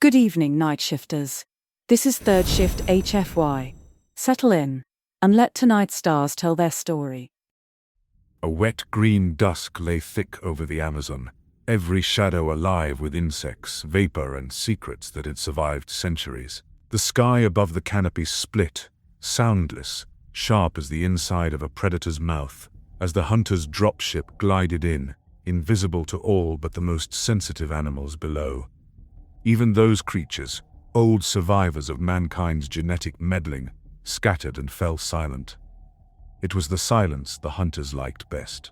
Good evening, night shifters. This is Third Shift HFY. Settle in, and let tonight's stars tell their story. A wet green dusk lay thick over the Amazon, every shadow alive with insects, vapor, and secrets that had survived centuries. The sky above the canopy split, soundless, sharp as the inside of a predator's mouth, as the hunter's dropship glided in, invisible to all but the most sensitive animals below. Even those creatures, old survivors of mankind's genetic meddling, scattered and fell silent. It was the silence the hunters liked best.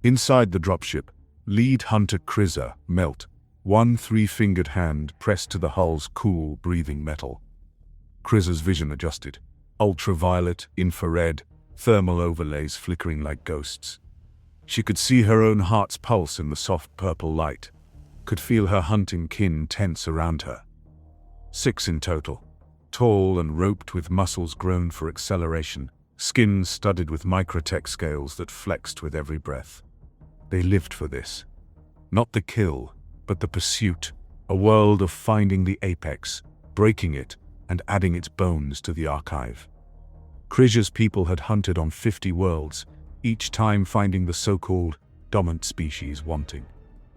Inside the dropship, lead hunter Kriza knelt, one three-fingered hand pressed to the hull's cool, breathing metal. Kriza's vision adjusted, ultraviolet, infrared, thermal overlays flickering like ghosts. She could see her own heart's pulse in the soft purple light, could feel her hunting kin tense around her. 6 in total, tall and roped with muscles grown for acceleration, skin studded with microtech scales that flexed with every breath. They lived for this. Not the kill, but the pursuit, a world of finding the apex, breaking it, and adding its bones to the archive. Kriza's people had hunted on 50 worlds, each time finding the so-called dominant species wanting.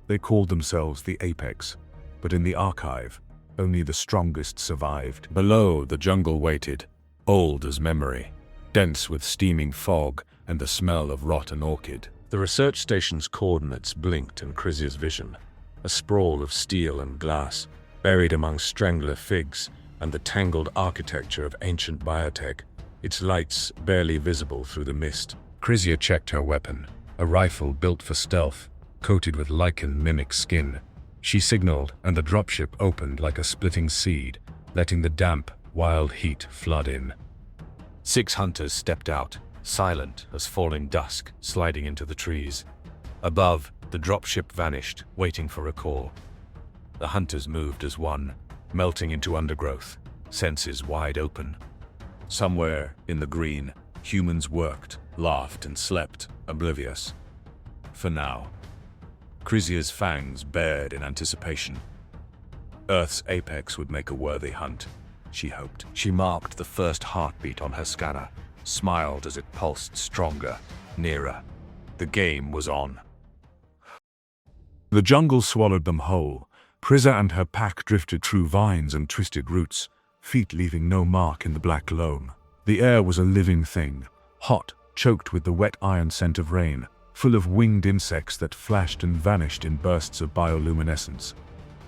They called themselves the apex, but in the archive, only the strongest survived. Below, the jungle waited, old as memory, dense with steaming fog and the smell of rotten orchid. The research station's coordinates blinked in Kriza's vision, a sprawl of steel and glass, buried among strangler figs and the tangled architecture of ancient biotech, its lights barely visible through the mist. Kriza checked her weapon, a rifle built for stealth, coated with lichen mimic skin. She signaled, and the dropship opened like a splitting seed, letting the damp, wild heat flood in. 6 hunters stepped out, silent as falling dusk sliding into the trees. Above, the dropship vanished, waiting for a call. The hunters moved as one, melting into undergrowth, senses wide open. Somewhere in the green, humans worked, laughed, and slept, oblivious. For now. Kriza's fangs bared in anticipation. Earth's apex would make a worthy hunt, she hoped. She marked the first heartbeat on her scanner, smiled as it pulsed stronger, nearer. The game was on. The jungle swallowed them whole. Kriza and her pack drifted through vines and twisted roots, feet leaving no mark in the black loam. The air was a living thing, hot, choked with the wet iron scent of rain, full of winged insects that flashed and vanished in bursts of bioluminescence.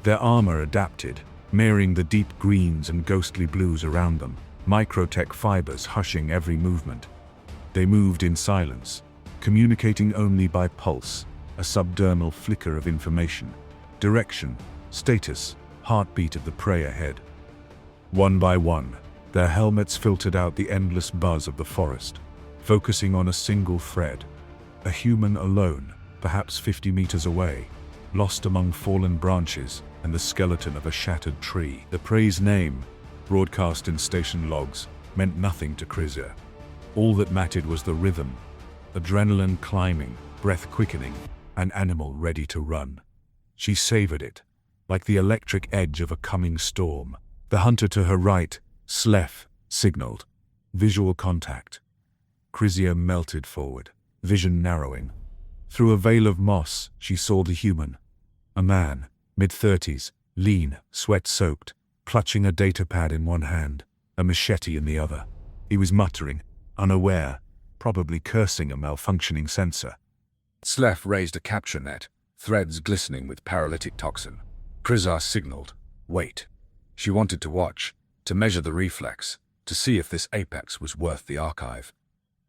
Their armor adapted, mirroring the deep greens and ghostly blues around them, microtech fibers hushing every movement. They moved in silence, communicating only by pulse, a subdermal flicker of information, direction, status, heartbeat of the prey ahead. One by one, their helmets filtered out the endless buzz of the forest, focusing on a single thread. A human alone, perhaps 50 meters away, lost among fallen branches and the skeleton of a shattered tree. The prey's name, broadcast in station logs, meant nothing to Kriza. All that mattered was the rhythm, adrenaline climbing, breath quickening, an animal ready to run. She savored it, like the electric edge of a coming storm. The hunter to her right, Slef, signaled. Visual contact. Kriza melted forward, vision narrowing. Through a veil of moss, she saw the human. A man, mid-30s, lean, sweat-soaked, clutching a datapad in one hand, a machete in the other. He was muttering, unaware, probably cursing a malfunctioning sensor. Slef raised a capture net, threads glistening with paralytic toxin. Kriza signaled, wait. She wanted to watch, to measure the reflex, to see if this apex was worth the archive.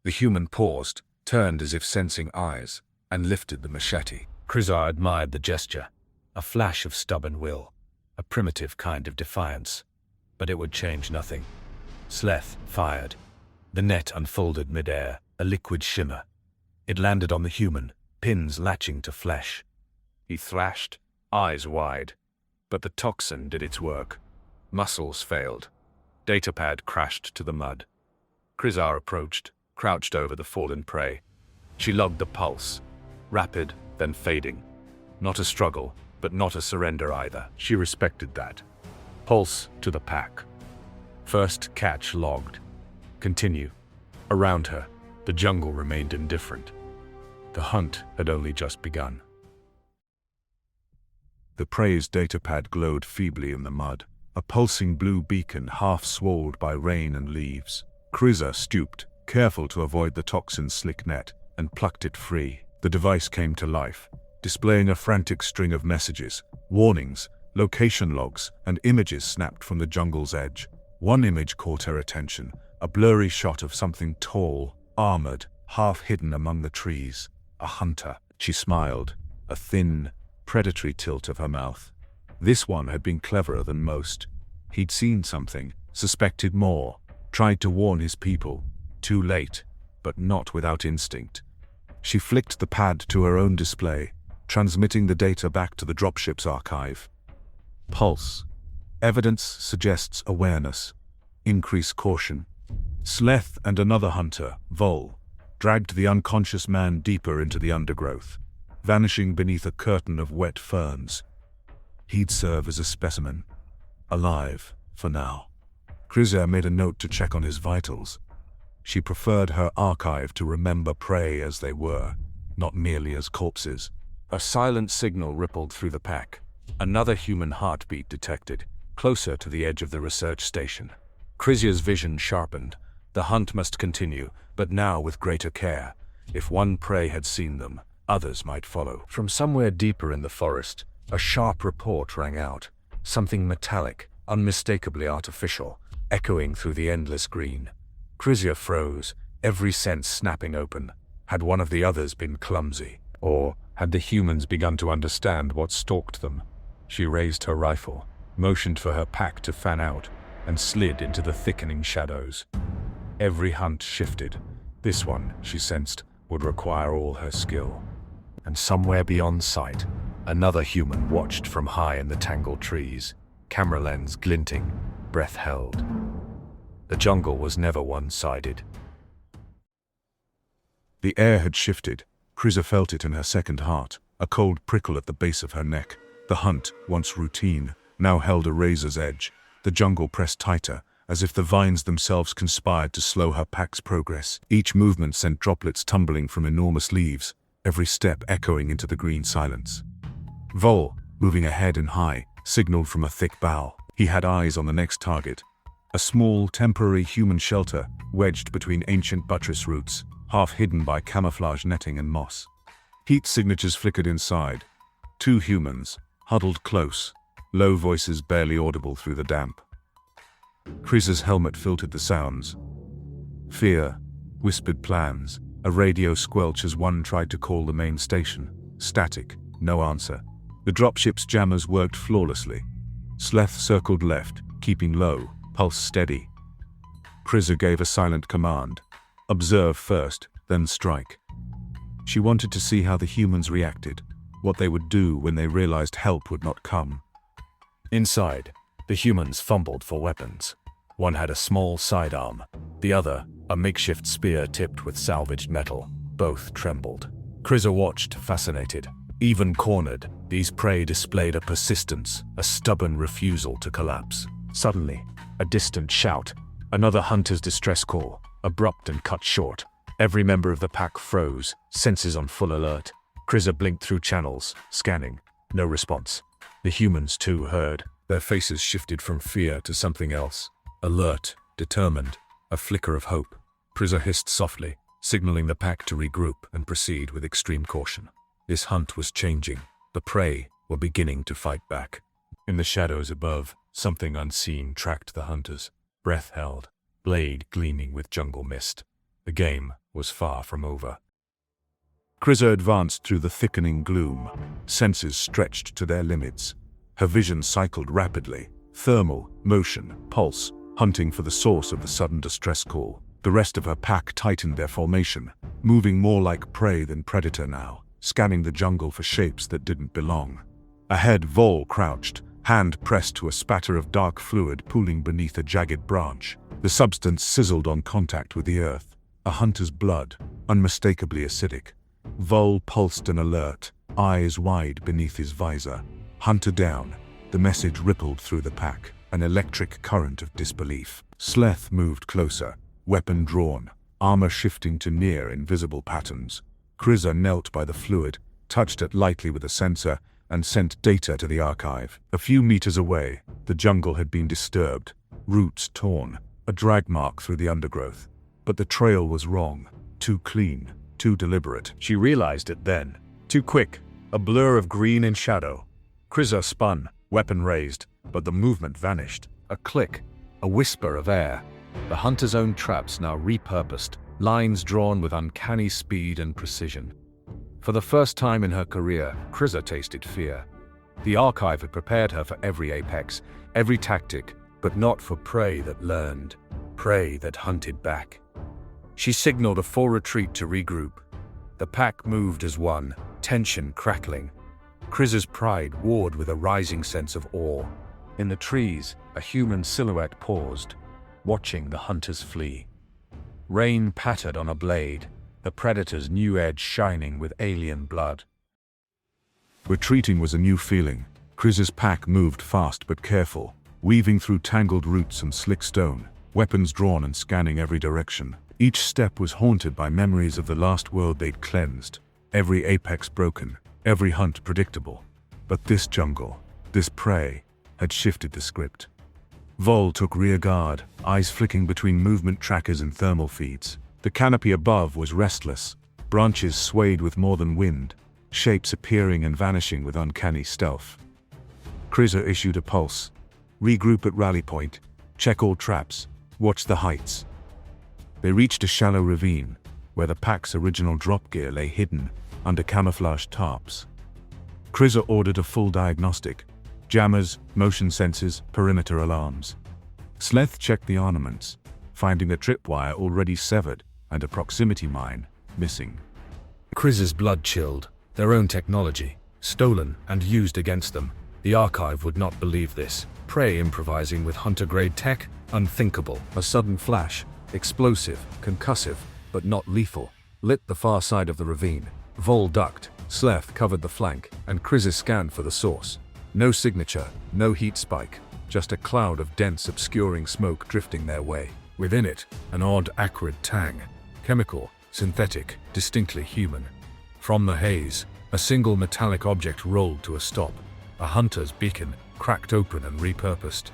The human paused, turned as if sensing eyes, and lifted the machete. Kriza admired the gesture, a flash of stubborn will, a primitive kind of defiance. But it would change nothing. Sleth fired. The net unfolded mid-air, a liquid shimmer. It landed on the human, pins latching to flesh. He thrashed, eyes wide. But the toxin did its work. Muscles failed. Datapad crashed to the mud. Kriza approached, crouched over the fallen prey. She logged the pulse, rapid, then fading. Not a struggle, but not a surrender either. She respected that. Pulse to the pack. First catch logged. Continue. Around her, the jungle remained indifferent. The hunt had only just begun. The prey's datapad glowed feebly in the mud, a pulsing blue beacon half swallowed by rain and leaves. Kriza stooped, careful to avoid the toxin's slick net, and plucked it free. The device came to life, displaying a frantic string of messages, warnings, location logs, and images snapped from the jungle's edge. One image caught her attention, a blurry shot of something tall, armored, half hidden among the trees. A hunter. She smiled, a thin, predatory tilt of her mouth. This one had been cleverer than most. He'd seen something, suspected more, tried to warn his people. Too late, but not without instinct. She flicked the pad to her own display, transmitting the data back to the dropship's archive. Pulse. Evidence suggests awareness. Increase caution. Sleth and another hunter, Vol, dragged the unconscious man deeper into the undergrowth, vanishing beneath a curtain of wet ferns. He'd serve as a specimen. Alive, for now. Kriza made a note to check on his vitals. She preferred her archive to remember prey as they were, not merely as corpses. A silent signal rippled through the pack. Another human heartbeat detected, closer to the edge of the research station. Kriza's vision sharpened. The hunt must continue, but now with greater care. If one prey had seen them, others might follow. From somewhere deeper in the forest, a sharp report rang out. Something metallic, unmistakably artificial, echoing through the endless green. Kriza froze, every sense snapping open. Had one of the others been clumsy? Or had the humans begun to understand what stalked them? She raised her rifle, motioned for her pack to fan out, and slid into the thickening shadows. Every hunt shifted. This one, she sensed, would require all her skill. And somewhere beyond sight, another human watched from high in the tangled trees, camera lens glinting, breath held. The jungle was never one-sided. The air had shifted. Kriza felt it in her second heart, a cold prickle at the base of her neck. The hunt, once routine, now held a razor's edge. The jungle pressed tighter, as if the vines themselves conspired to slow her pack's progress. Each movement sent droplets tumbling from enormous leaves, every step echoing into the green silence. Vol, moving ahead and high, signaled from a thick bough. He had eyes on the next target. A small, temporary human shelter wedged between ancient buttress roots, half hidden by camouflage netting and moss. Heat signatures flickered inside. Two humans, huddled close, low voices barely audible through the damp. Kriza's helmet filtered the sounds. Fear, whispered plans, a radio squelch as one tried to call the main station. Static, no answer. The dropship's jammers worked flawlessly. Sleth circled left, keeping low, pulse steady. Kriza gave a silent command. Observe first, then strike. She wanted to see how the humans reacted, what they would do when they realized help would not come. Inside, the humans fumbled for weapons. One had a small sidearm, the other a makeshift spear tipped with salvaged metal. Both trembled. Kriza watched, fascinated. Even cornered, these prey displayed a persistence, a stubborn refusal to collapse. Suddenly, a distant shout, another hunter's distress call, abrupt and cut short. Every member of the pack froze, senses on full alert. Kriza blinked through channels, scanning. No response. The humans, too, heard. Their faces shifted from fear to something else. Alert, determined, a flicker of hope. Kriza hissed softly, signaling the pack to regroup and proceed with extreme caution. This hunt was changing. The prey were beginning to fight back. In the shadows above, something unseen tracked the hunters. Breath held, blade gleaming with jungle mist. The game was far from over. Kriza advanced through the thickening gloom, senses stretched to their limits. Her vision cycled rapidly, thermal, motion, pulse, hunting for the source of the sudden distress call. The rest of her pack tightened their formation, moving more like prey than predator now, scanning the jungle for shapes that didn't belong. Ahead, Vol crouched, hand pressed to a spatter of dark fluid pooling beneath a jagged branch. The substance sizzled on contact with the earth. A hunter's blood, unmistakably acidic. Vol pulsed an alert, eyes wide beneath his visor. Hunter down. The message rippled through the pack. an electric current of disbelief. Sleth moved closer, weapon drawn, armor shifting to near invisible patterns. Kriza knelt by the fluid, touched it lightly with a sensor, and sent data to the archive. A few meters away, the jungle had been disturbed, roots torn, a drag mark through the undergrowth. But the trail was wrong, too clean, too deliberate. She realized it then. Too quick, a blur of green and shadow. Kriza spun, weapon raised, but the movement vanished. A click, a whisper of air. The hunter's own traps now repurposed, lines drawn with uncanny speed and precision. For the first time in her career, Kriza tasted fear. The archive had prepared her for every apex, every tactic, but not for prey that learned, prey that hunted back. She signaled a full retreat to regroup. The pack moved as one, tension crackling. Kriza's pride warred with a rising sense of awe. In the trees, a human silhouette paused, watching the hunters flee. Rain pattered on a blade, the predator's new edge shining with alien blood. Retreating was a new feeling. Kriza's pack moved fast but careful, weaving through tangled roots and slick stone, weapons drawn and scanning every direction. Each step was haunted by memories of the last world they'd cleansed, every apex broken, every hunt predictable. But this jungle, this prey, had shifted the script. Vol took rear guard, eyes flicking between movement trackers and thermal feeds. The canopy above was restless, branches swayed with more than wind, shapes appearing and vanishing with uncanny stealth. Kriza issued a pulse. Regroup at rally point, check all traps, watch the heights. They reached a shallow ravine, where the pack's original drop gear lay hidden under camouflaged tarps. Kriza ordered a full diagnostic: jammers, motion sensors, perimeter alarms. Sleth checked the armaments, finding a tripwire already severed and a proximity mine missing. Kriza's blood chilled. Their own technology, stolen and used against them. The archive would not believe this. Prey improvising with hunter-grade tech? Unthinkable. A sudden flash, explosive, concussive, but not lethal, lit the far side of the ravine. Vol ducked, Sleth covered the flank, and Kriza scanned for the source. No signature, no heat spike, just a cloud of dense, obscuring smoke drifting their way. Within it, an odd, acrid tang. Chemical, synthetic, distinctly human. From the haze, a single metallic object rolled to a stop. A hunter's beacon, cracked open and repurposed.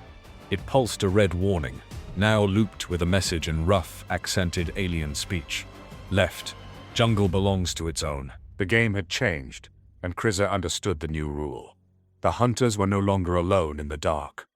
It pulsed a red warning, now looped with a message in rough, accented alien speech. Left. Jungle belongs to its own. The game had changed, and Kriza understood the new rule. The hunters were no longer alone in the dark.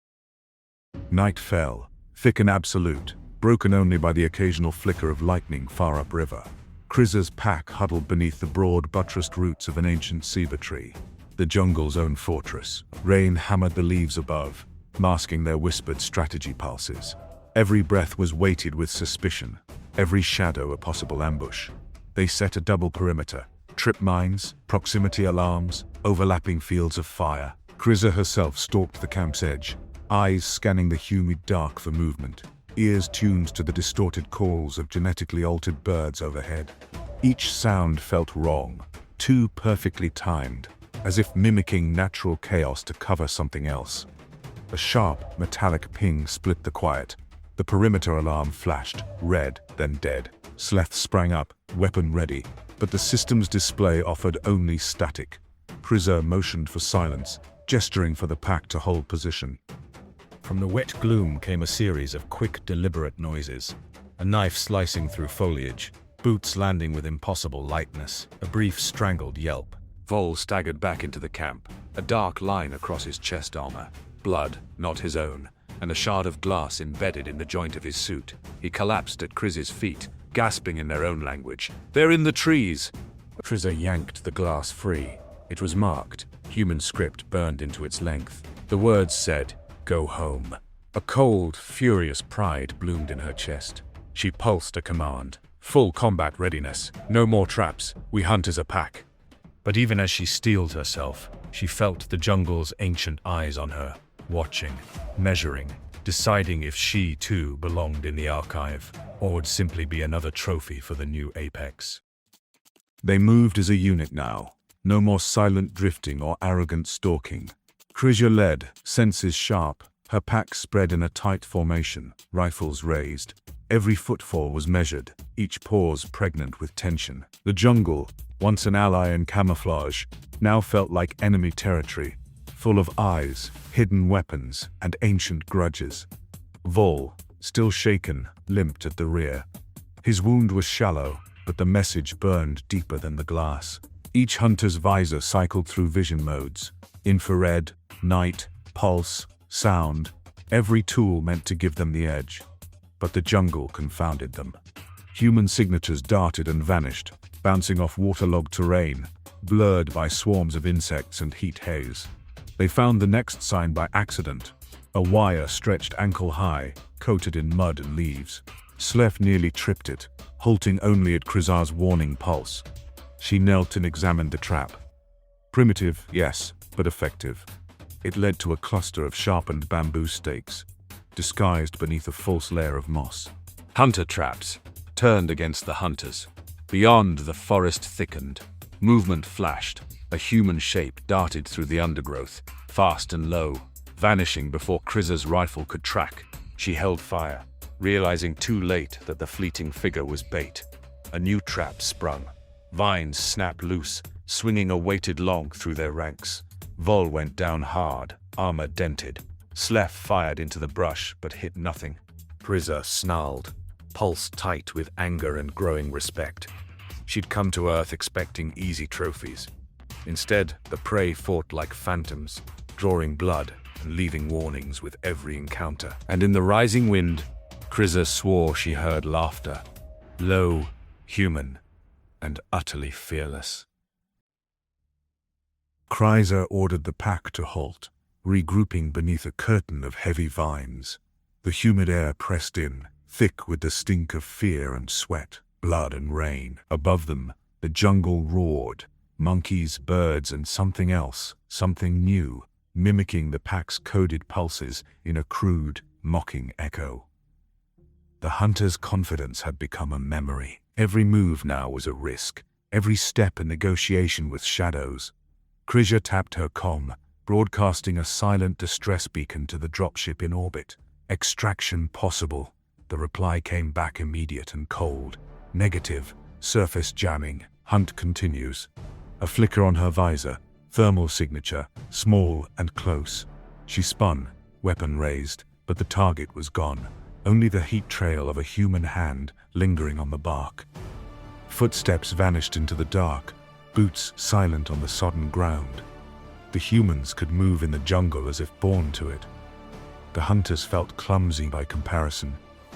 Night fell, thick and absolute, broken only by the occasional flicker of lightning far upriver. Kriza's pack huddled beneath the broad, buttressed roots of an ancient ceiba tree, the jungle's own fortress. Rain hammered the leaves above, masking their whispered strategy pulses. Every breath was weighted with suspicion, every shadow a possible ambush. They set a double perimeter, trip mines, proximity alarms, overlapping fields of fire. Kriza herself stalked the camp's edge, eyes scanning the humid dark for movement, ears tuned to the distorted calls of genetically altered birds overhead. Each sound felt wrong, too perfectly timed, as if mimicking natural chaos to cover something else. A sharp, metallic ping split the quiet. The perimeter alarm flashed, red, then dead. Sleth sprang up, weapon ready, but the system's display offered only static. Kriza motioned for silence, gesturing for the pack to hold position. From the wet gloom came a series of quick, deliberate noises. A knife slicing through foliage, boots landing with impossible lightness, a brief strangled yelp. Vol staggered back into the camp, a dark line across his chest armor. Blood, not his own, and a shard of glass embedded in the joint of his suit. He collapsed at Kriza's feet, gasping in their own language. "They're in the trees!" Kriza yanked the glass free. It was marked, human script burned into its length. The words said, "Go home." A cold, furious pride bloomed in her chest. She pulsed a command. Full combat readiness. No more traps. We hunt as a pack. But even as she steeled herself, she felt the jungle's ancient eyes on her, watching, measuring, deciding if she too belonged in the archive, or would simply be another trophy for the new apex. They moved as a unit now. No more silent drifting or arrogant stalking. Kriza led, senses sharp, Her pack spread in a tight formation, rifles raised. Every footfall was measured, each pause pregnant with tension. The jungle, once an ally in camouflage, now felt like enemy territory, full of eyes, hidden weapons, and ancient grudges. Vol, still shaken, limped at the rear. His wound was shallow, but the message burned deeper than the glass. Each hunter's visor cycled through vision modes: infrared, night, pulse, sound. Every tool meant to give them the edge. But the jungle confounded them. Human signatures darted and vanished, bouncing off waterlogged terrain, blurred by swarms of insects and heat haze. They found the next sign by accident: a wire stretched ankle-high, coated in mud and leaves. Slef nearly tripped it, halting only at Krizar's warning pulse. She knelt and examined the trap. Primitive, yes, but effective. It led to a cluster of sharpened bamboo stakes, disguised beneath a false layer of moss. Hunter traps turned against the hunters. Beyond, the forest thickened. Movement flashed. A human shape darted through the undergrowth, fast and low, vanishing before Krizar's rifle could track. She held fire, realizing too late that the fleeting figure was bait. A new trap sprung. Vines snapped loose, swinging a weighted log through their ranks. Vol went down hard, armor dented. Slef fired into the brush, but hit nothing. Krizar snarled, pulse tight with anger and growing respect. She'd come to Earth expecting easy trophies. Instead, the prey fought like phantoms, drawing blood and leaving warnings with every encounter. And in the rising wind, Krizar swore she heard laughter. Low, human, and utterly fearless. Krizar ordered the pack to halt, regrouping beneath a curtain of heavy vines. The humid air pressed in, thick with the stink of fear and sweat, blood and rain. Above them, the jungle roared, monkeys, birds, and something else, something new, mimicking the pack's coded pulses in a crude, mocking echo. The hunter's confidence had become a memory. Every move now was a risk, every step a negotiation with shadows. Krizar tapped her comm, broadcasting a silent distress beacon to the dropship in orbit. Extraction possible. The reply came back immediate and cold. Negative. Surface jamming. Hunt continues. A flicker on her visor. Thermal signature. Small and close. She spun, weapon raised, but the target was gone. Only the heat trail of a human hand lingering on the bark. Footsteps vanished into the dark, boots silent on the sodden ground. The humans could move in the jungle as if born to it. The hunters felt clumsy by comparison.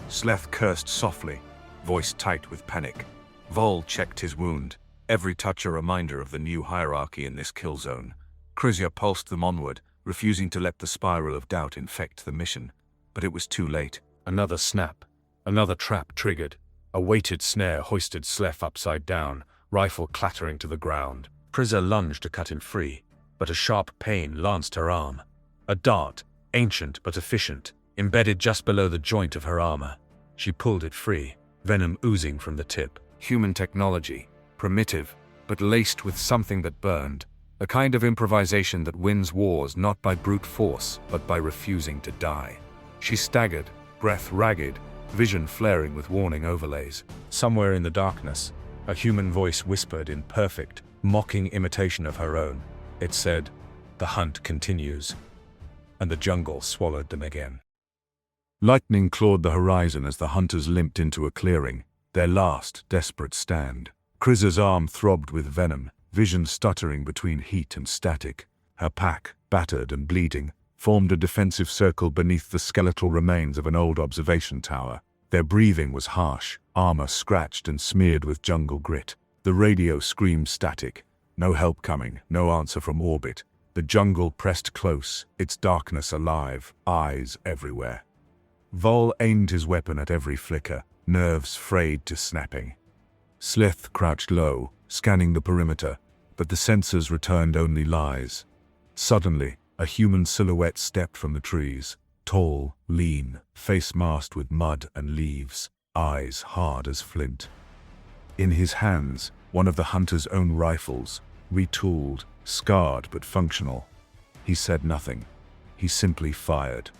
Sleth cursed softly, voice tight with panic. Vol checked his wound, every touch a reminder of the new hierarchy in this kill zone. Krizar pulsed them onward, refusing to let the spiral of doubt infect the mission. But it was too late. Another snap, another trap triggered. A weighted snare hoisted Slef upside down, rifle clattering to the ground. Krizar lunged to cut him free, but a sharp pain lanced her arm. A dart, ancient but efficient, embedded just below the joint of her armor. She pulled it free, venom oozing from the tip. Human technology, primitive, but laced with something that burned. A kind of improvisation that wins wars not by brute force, but by refusing to die. She staggered, breath ragged, vision flaring with warning overlays. Somewhere in the darkness, a human voice whispered in perfect, mocking imitation of her own. It said, "The hunt continues." And the jungle swallowed them again. Lightning clawed the horizon as the hunters limped into a clearing, their last desperate stand. Krizar's arm throbbed with venom, vision stuttering between heat and static. Her pack, battered and bleeding, formed a defensive circle beneath the skeletal remains of an old observation tower. Their breathing was harsh, armor scratched and smeared with jungle grit. The radio screamed static. No help coming, no answer from orbit. The jungle pressed close, its darkness alive, eyes everywhere. Vol aimed his weapon at every flicker, nerves frayed to snapping. Sleth crouched low, scanning the perimeter, but the sensors returned only lies. Suddenly, a human silhouette stepped from the trees, tall, lean, face masked with mud and leaves, eyes hard as flint. In his hands, one of the hunter's own rifles, retooled, scarred but functional. He said nothing. He simply fired.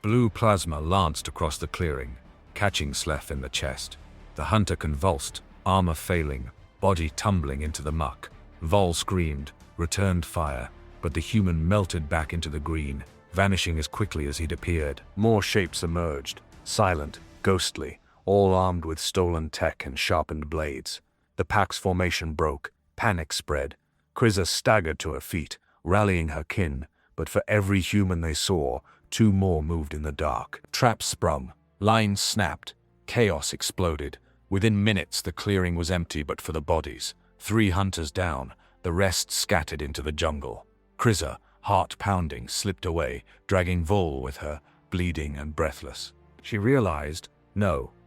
Blue plasma lanced across the clearing, catching Sleth in the chest. The hunter convulsed, armor failing, body tumbling into the muck. Vol screamed, returned fire, but the human melted back into the green, vanishing as quickly as he'd appeared. More shapes emerged, silent, ghostly, all armed with stolen tech and sharpened blades. The pack's formation broke, panic spread. Kriza staggered to her feet, rallying her kin, but for every human they saw, 2 more moved in the dark. Traps sprung, lines snapped, chaos exploded. Within minutes the clearing was empty but for the bodies. 3 hunters down, the rest scattered into the jungle. Kriza, heart pounding, slipped away, dragging Vol with her, bleeding and breathless. She realized,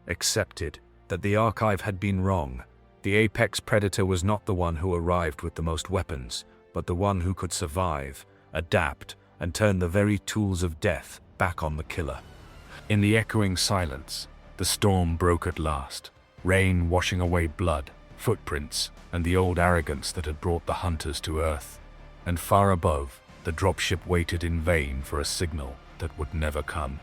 accepted, that the archive had been wrong. The apex predator was not the one who arrived with the most weapons, but the one who could survive, adapt, and turn the very tools of death back on the killer. In the echoing silence, the storm broke at last, rain washing away blood, footprints, and the old arrogance that had brought the hunters to Earth. And far above, the dropship waited in vain for a signal that would never come.